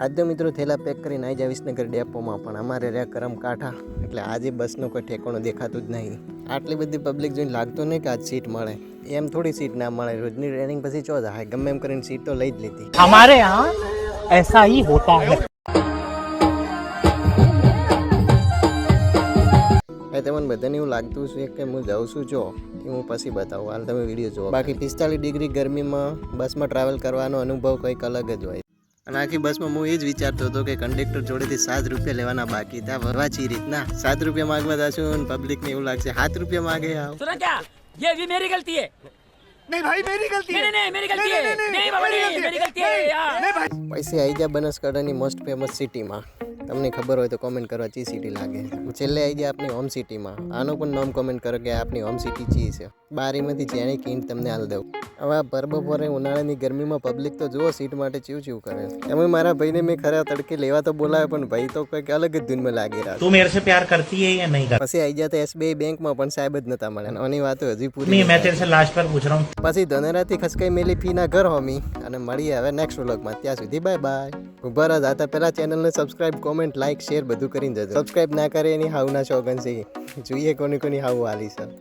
આજ તો મિત્રો થેલા પેક કરીને આવી જાય વિસનગર ડેપોમાં, પણ અમારે રહ્યા કરમ કાંઠા, એટલે આજે બસનો કોઈ ઠેકાણો દેખાતું જ નહીં. આટલી બધી પબ્લિક જોઈને લાગતું નહીં કે આજ સીટ મળે. એમ થોડી સીટ ના મળે, રોજની ટ્રેનિંગ પછી ચો જાય, ગમે એમ કરીને સીટ તો લઈ જ લીધી. हमारे यहाँ ऐसा ही होता है. તમને બધાને એવું લાગતું છે કે હું જાઉં છું જો એ હું પછી બતાવું, હાલ તમે વિડીયો જુઓ. બાકી 45 ડિગ્રી ગરમીમાં બસમાં ટ્રાવેલ કરવાનો અનુભવ કંઈક અલગ જ હોય. અને આખી બસમાં હું એ જ વિચારતો હતો કે કંડક્ટર જોડેથી 7 રૂપિયા લેવાના બાકી હતા. વરવાચી રીતના 7 રૂપિયા માગવા જશું અને પબ્લિકને એવું લાગશે 7 રૂપિયા માગે. सुना क्या? ये भी मेरी गलती है. नहीं भाई मेरी गलती है. नहीं मेरी गलती है. नहीं बाबा नहीं मेरी गलती है यार. પૈસે આવી ગયા બનાસકાંઠાની મોસ્ટ ફેમસ સિટીમાં. તમને ખબર હોય તો કોમેન્ટ કરવા ચી સિટી લાગે. છેલ્લે આવી ગયા આપણી હોમ સિટીમાં. આનું પણ નામ કોમેન્ટ કરો કે આપણી હોમ સિટી ચી છે. બારીમાંથી જેની કિંમત તમને હાલ દઉં. હવે આ બપોરે ઉનાળાની ગરમીમાં પબ્લિક તો જુઓ સીટ માટે ચીવ કરે છે. એમાં મારા ભાઈને મેં ખરા તડકે લેવા તો બોલાવ્યો, પણ ભાઈ તો કંઈક અલગ જ ધૂનમાં લાગી રહ્યા. तू मेरे से प्यार करती है या नहीं करती? પછી આવી ગયા તો SBI બેંકમાં, પણ સાહેબ જ નતા મળ્યા. આની વાતો હજી પૂરી नहीं मैं तेरे से लास्ट पर पूछ रहा हूँ. પછી ધનેરાથી ખસકાઈ મેલી ફીના ઘર હોમી. અને મળીએ હવે નેક્સ્ટ વ્લોગમાં. ત્યાં સુધી બાય બાય. ઉભા રહા જાતા પહેલા ચેનલને સબસ્ક્રાઇબ, કોમેન્ટ, લાઇક, શેર બધું કરીને જજો. સબસ્ક્રાઇબ ના કરે એની હાવ ના શોગન છે. જોઈએ કોની હાવ વાલી છે.